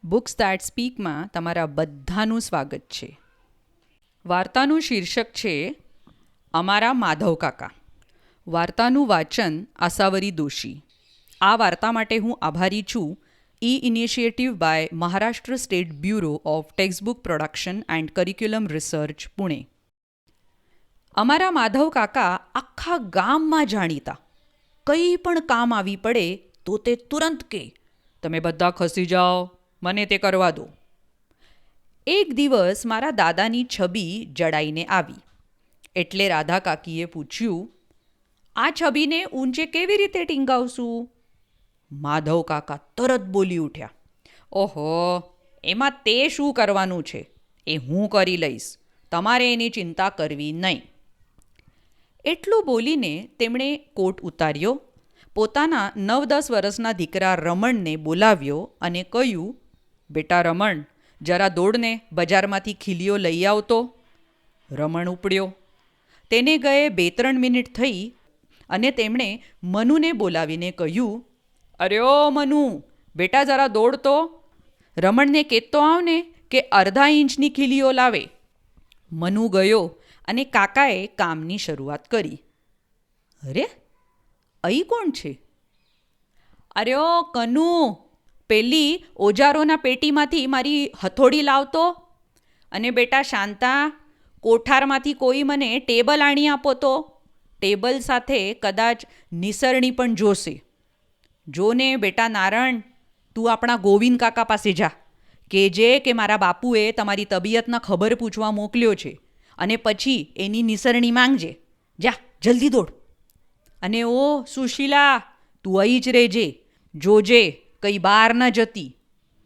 Books that સ્પીકમાં તમારા બધાનું સ્વાગત છે. વાર્તાનું શીર્ષક છે અમારા માધવ કાકા. વાર્તાનું વાચન આસાવરી દોશી. આ વાર્તા માટે હું આભારી છું initiative by Maharashtra state bureau of textbook production and curriculum research, Pune. અમારા માધવ કાકા આખા ગામમાં જાણીતા. કંઈ પણ કામ આવી પડે તો તે તુરંત કહે, તમે બધા ખસી જાઓ, મને તે કરવા દો. એક દિવસ મારા દાદાની છબી જડાઈને આવી એટલે રાધા કાકીએ પૂછ્યું, આ છબીને ઊંચે કેવી રીતે ટીંગાવશું? માધવ કાકા તરત બોલી ઉઠ્યા, ઓહો, એમાં તે શું કરવાનું છે, એ હું કરી લઈશ, તમારે એની ચિંતા કરવી નહીં. એટલું બોલીને તેમણે કોટ ઉતાર્યો, પોતાના 9-10 વર્ષના દીકરા રમણને બોલાવ્યો અને કહ્યું, બેટા રમણ, જરા દોડને બજારમાંથી ખીલીઓ લઈ આવતો. રમણ ઉપડ્યો. તેને ગયે 2-3 મિનિટ થઈ અને તેમણે મનુને બોલાવીને કહ્યું, અરે ઓ મનુ, બેટા જરા દોડતો. રમણને કહેતો આવને કે અડધા ઇંચની ખીલીઓ લાવે. મનુ ગયો અને કાકાએ કામની શરૂઆત કરી. અરે, અહીં કોણ છે? અરે ઓ કનુ, પેલી ઓજારોના પેટીમાંથી મારી હથોડી લાવતો. અને બેટા શાંતા, કોઠારમાંથી કોઈ મને ટેબલ આણી આપો તો. ટેબલ સાથે કદાચ નિસરણી પણ જોશે. જોને બેટા નારણ, તું આપણા ગોવિંદ કાકા પાસે જા. કહેજે કે મારા બાપુએ તમારી તબિયતના ખબર પૂછવા મોકલ્યો છે અને પછી એની નિસરણી માંગજે. જા, જલ્દી દોડ. અને ઓ સુશીલા, તું અહીં જ રહેજે. જોજે કંઈ બહાર ન જતી.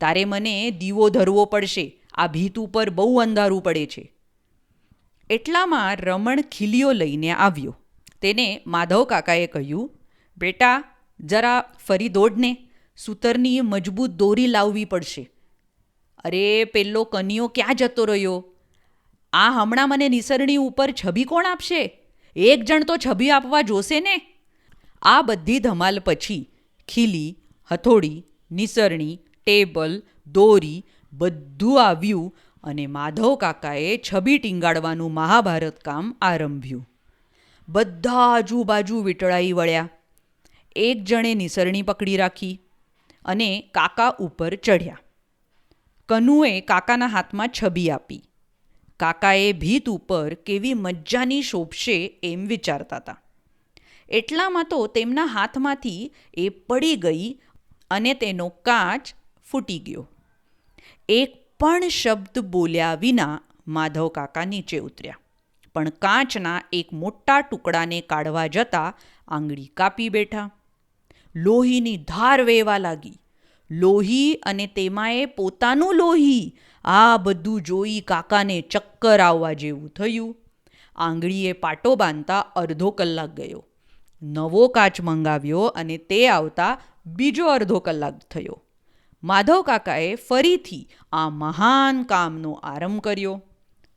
તારે મને દીવો ધરવો પડશે, આ ભીત ઉપર બહુ અંધારું પડે છે. એટલામાં રમણ ખીલીઓ લઈને આવ્યો. તેને માધવ કાકાએ કહ્યું, બેટા જરા ફરી દોડને, સૂતરની મજબૂત દોરી લાવવી પડશે. અરે, પેલો કનિયો ક્યાં જતો રહ્યો? આ હમણાં મને નિસરણી ઉપર છબી કોણ આપશે? એક જણ તો છબી આપવા જોશે ને. આ બધી ધમાલ પછી ખીલી, હથોડી, નિસરણી, ટેબલ, દોરી બધું આવ્યું અને માધવ કાકાએ છબી ટીંગાડવાનું મહાભારત કામ આરંભ્યું. બધા આજુબાજુ વીંટળાઈ વળ્યા. એક જણે નિસરણી પકડી રાખી અને કાકા ઉપર ચઢ્યા. કનુએ કાકાના હાથમાં છબી આપી. કાકાએ ભીત ઉપર કેવી મજાની શોભશે એમ વિચારતા હતા. એટલામાં તો તેમના હાથમાંથી એ પડી ગઈ અને તેનો કાચ ફૂટી ગયો. એક પણ શબ્દ બોલ્યા વિના માધવ કાકા નીચે ઉતર્યા, પણ કાચના એક મોટા ટુકડાને કાઢવા જતાં આંગળી કાપી બેઠા. લોહીની ધાર વહેવા લાગી. લોહી અને તેમાંય પોતાનું લોહી, આ બધું જોઈ કાકાને ચક્કર આવવા જેવું થયું. આંગળીએ પાટો બાંધતા અડધો કલાક ગયો. નવો કાચ મંગાવ્યો અને તે આવતા બીજો અડધો કલાક થયો. માધવ કાકાએ ફરીથી આ મહાન કામનો આરંભ કર્યો.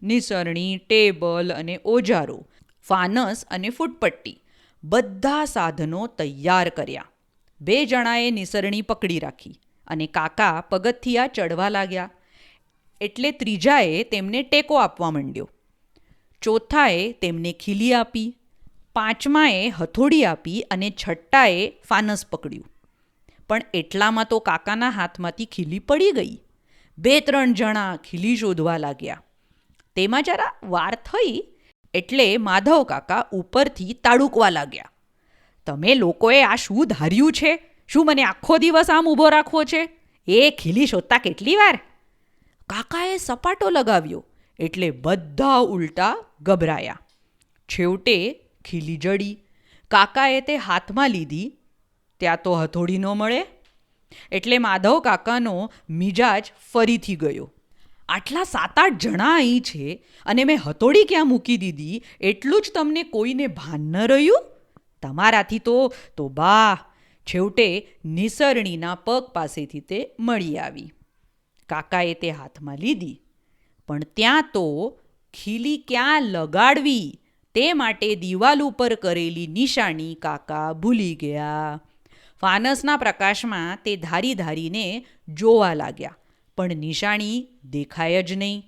નિસરણી, ટેબલ અને ઓજારો, ફાનસ અને ફૂટપટ્ટી બધા સાધનો તૈયાર કર્યા. 2 જણાએ નિસરણી પકડી રાખી અને કાકા પગથિયા ચડવા લાગ્યા એટલે ત્રીજાએ તેમને ટેકો આપવા માંડ્યો. ચોથાએ તેમને ખીલી આપી, પાંચમાએ હથોડી આપી અને છઠ્ઠાએ ફાનસ પકડ્યું. પણ એટલામાં તો કાકાના હાથમાંથી ખીલી પડી ગઈ. 2-3 જણા ખીલી શોધવા લાગ્યા. તેમાં જરા વાર થઈ એટલે માધવ કાકા ઉપરથી તાડુકવા લાગ્યા, તમે લોકોએ આ શું ધાર્યું છે? શું મને આખો દિવસ આમ ઊભો રાખવો છે? એ ખીલી શોધતા કેટલી વાર? કાકાએ સપાટો લગાવ્યો એટલે બધા ઉલટા ગભરાયા. છેવટે ખીલી જડી. કાકાએ તે હાથમાં લીધી, ત્યાં તો હથોડી ન મળે. એટલે માધવ કાકાનો મિજાજ ફરીથી ગયો. આટલા 7-8 જણા અહીં છે અને મેં હથોડી ક્યાં મૂકી દીધી એટલું જ તમને કોઈને ભાન ન રહ્યું? તમારાથી તો બા. છેવટે નિસરણીના પગ પાસેથી તે મળી આવી. કાકાએ તે હાથમાં લીધી, પણ ત્યાં તો ખીલી ક્યાં લગાડવી તે માટે દિવાલ ઉપર કરેલી નિશાની કાકા ભૂલી ગયા. ફાનસના પ્રકાશમાં તે ધારી ધારીને જોવા લાગ્યા. પણ નિશાણી દેખાય જ નહીં.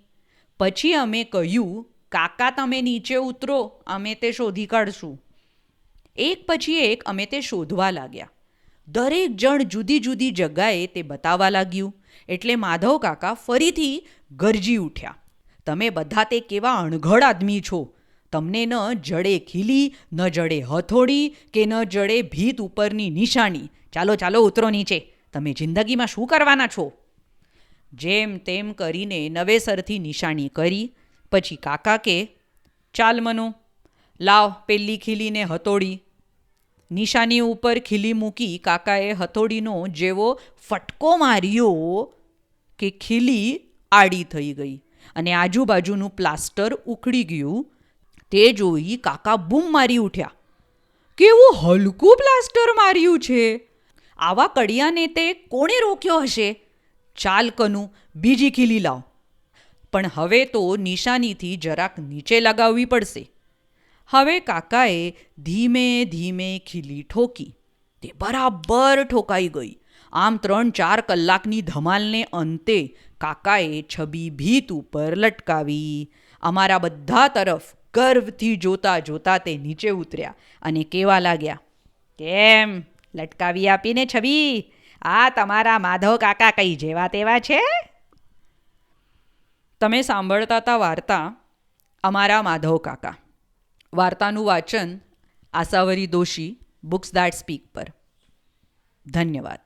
પછી અમે કહ્યું, કાકા તમે નીચે ઉતરો, અમે તે શોધી કાઢશું. એક પછી એક અમે તે શોધવા લાગ્યા. દરેક જણ જુદી જુદી જગાએ તે બતાવવા લાગ્યું. એટલે માધવ કાકા ફરીથી ગરજી ઉઠ્યા, તમે બધા તે કેવા અણઘડ આદમી છો! તમને ન જડે ખીલી, ન જડે હથોડી, કે ન જડે ભીત ઉપરની નિશાની. ચાલો ચાલો ઉતરો નીચે, તમે જિંદગીમાં શું કરવાના છો? જેમ તેમ કરીને નવેસરથી નિશાની કરી. પછી કાકા કે, ચાલ મનુ, લાવ પેલી ખીલીને હથોડી. નિશાની ઉપર ખીલી મૂકી કાકાએ હથોડીનો જેવો ફટકો માર્યો કે ખીલી આડી થઈ ગઈ અને આજુબાજુનું પ્લાસ્ટર ઉખડી ગયું. તે જોઈ કાકા બૂમ મારી ઉઠ્યા, કેવું હલકું પ્લાસ્ટર માર્યું છે! આવા કડિયાને તે કોણે રોક્યો હશે? ચાલ કનુ, બીજી ખીલી લાવ. પણ હવે તો નિશાનીથી જરાક નીચે લગાવવી પડશે. હવે કાકાએ ધીમે ધીમે ખીલી ઠોકી. તે બરાબર ઠોકાઈ ગઈ. આમ 3-4 કલાકની ધમાલને અંતે કાકાએ છબી ભીત ઉપર લટકાવી. અમારા બધા તરફ ગર્વથી જોતા જોતા તે નીચે ઉતર્યા અને કહેવા લાગ્યા, કેમ લટકાવી આપીને છબી? આ તમારા માધવ કાકા કઈ જેવા તેવા છે? તમે સાંભળતા હતા વાર્તા અમારા માધવ કાકા. વાર્તાનું વાચન આસાવરી દોશી, બુક્સ ધેટ સ્પીક પર. ધન્યવાદ.